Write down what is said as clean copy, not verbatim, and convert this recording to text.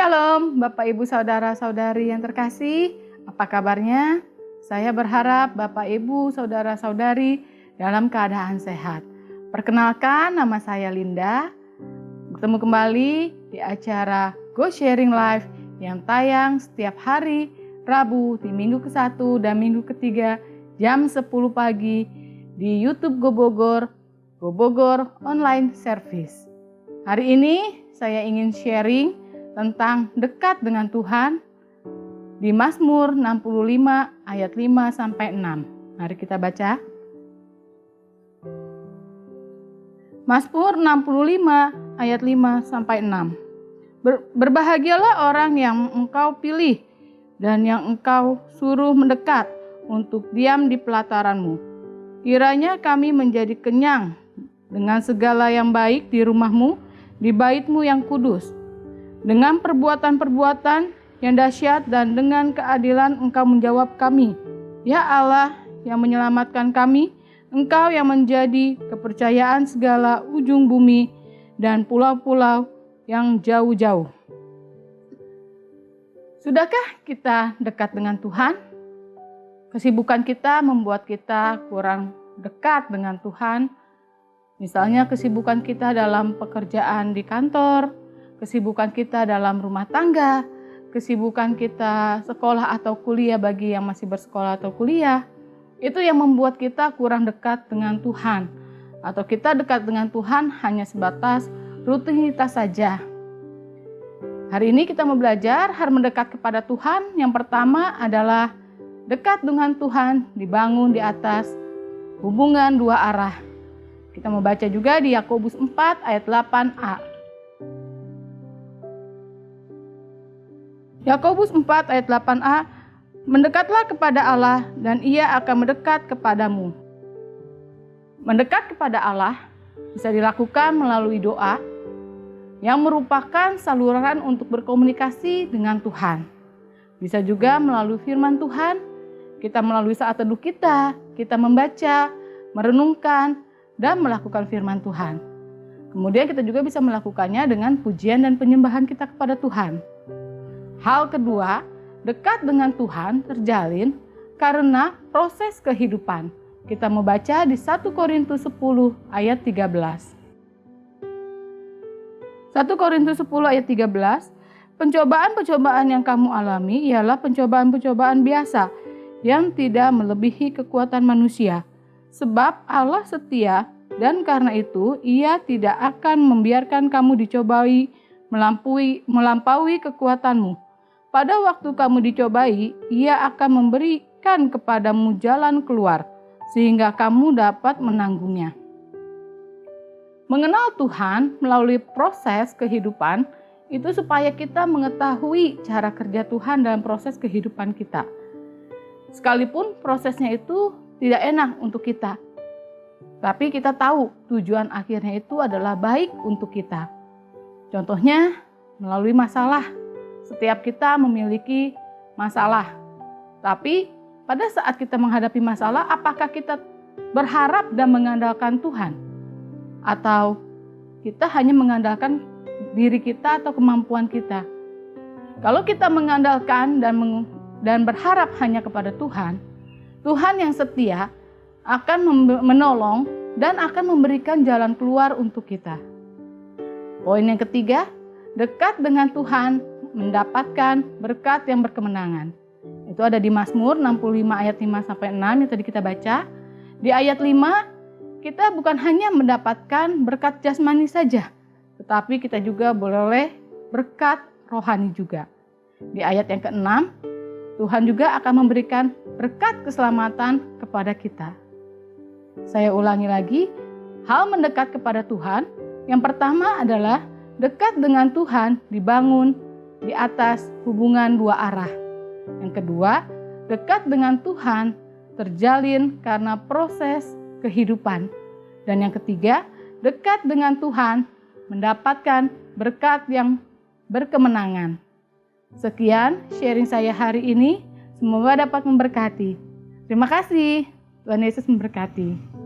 Shalom Bapak Ibu Saudara-saudari yang terkasih, apa kabarnya? Saya berharap Bapak Ibu Saudara-saudari dalam keadaan sehat. Perkenalkan, nama saya Linda. Bertemu kembali di acara Go Sharing Live yang tayang setiap hari Rabu di minggu ke-1 dan minggu ke-3 jam 10 pagi di YouTube Go Bogor Online Service. Hari ini saya ingin sharing tentang dekat dengan Tuhan di Mazmur 65 ayat 5 sampai 6. Mari kita baca. Mazmur 65 ayat 5 sampai 6. Berbahagialah orang yang engkau pilih dan yang engkau suruh mendekat untuk diam di pelataranmu. Kiranya kami menjadi kenyang dengan segala yang baik di rumahmu, di baitmu yang kudus. Dengan perbuatan-perbuatan yang dahsyat dan dengan keadilan engkau menjawab kami. Ya Allah yang menyelamatkan kami, engkau yang menjadi kepercayaan segala ujung bumi dan pulau-pulau yang jauh-jauh. Sudahkah kita dekat dengan Tuhan? Kesibukan kita membuat kita kurang dekat dengan Tuhan. Misalnya kesibukan kita dalam pekerjaan di kantor, kesibukan kita dalam rumah tangga, kesibukan kita sekolah atau kuliah bagi yang masih bersekolah atau kuliah, itu yang membuat kita kurang dekat dengan Tuhan. Atau kita dekat dengan Tuhan hanya sebatas rutinitas saja. Hari ini kita mau belajar hal mendekat kepada Tuhan. Yang pertama adalah dekat dengan Tuhan dibangun di atas hubungan dua arah. Kita mau baca juga di Yakobus 4 ayat 8a. Yakobus 4 ayat 8a, mendekatlah kepada Allah dan Ia akan mendekat kepadamu. Mendekat kepada Allah bisa dilakukan melalui doa yang merupakan saluran untuk berkomunikasi dengan Tuhan. Bisa juga melalui firman Tuhan, kita melalui saat teduh kita membaca, merenungkan, dan melakukan firman Tuhan. Kemudian kita juga bisa melakukannya dengan pujian dan penyembahan kita kepada Tuhan. Hal kedua, dekat dengan Tuhan terjalin karena proses kehidupan. Kita membaca di 1 Korintus 10 ayat 13. 1 Korintus 10 ayat 13, pencobaan-pencobaan yang kamu alami ialah pencobaan-pencobaan biasa yang tidak melebihi kekuatan manusia. Sebab Allah setia dan karena itu Ia tidak akan membiarkan kamu dicobai melampaui kekuatanmu. Pada waktu kamu dicobai, Ia akan memberikan kepadamu jalan keluar, sehingga kamu dapat menanggungnya. Mengenal Tuhan melalui proses kehidupan, itu supaya kita mengetahui cara kerja Tuhan dalam proses kehidupan kita. Sekalipun prosesnya itu tidak enak untuk kita, tapi kita tahu tujuan akhirnya itu adalah baik untuk kita. Contohnya, melalui masalah. Setiap kita memiliki masalah. Tapi pada saat kita menghadapi masalah, apakah kita berharap dan mengandalkan Tuhan? Atau kita hanya mengandalkan diri kita atau kemampuan kita? Kalau kita mengandalkan dan berharap hanya kepada Tuhan, Tuhan yang setia akan menolong dan akan memberikan jalan keluar untuk kita. Poin yang ketiga, dekat dengan Tuhan mendapatkan berkat yang berkemenangan. Itu ada di Mazmur 65 ayat 5 sampai 6 yang tadi kita baca. Di ayat 5 kita bukan hanya mendapatkan berkat jasmani saja, tetapi kita juga boleh berkat rohani juga. Di ayat yang ke-6 Tuhan juga akan memberikan berkat keselamatan kepada kita. Saya ulangi lagi, hal mendekat kepada Tuhan yang pertama adalah dekat dengan Tuhan dibangun di atas hubungan dua arah. Yang kedua, dekat dengan Tuhan terjalin karena proses kehidupan. Dan yang ketiga, dekat dengan Tuhan mendapatkan berkat yang berkemenangan. Sekian sharing saya hari ini, semoga dapat memberkati. Terima kasih, Tuhan Yesus memberkati.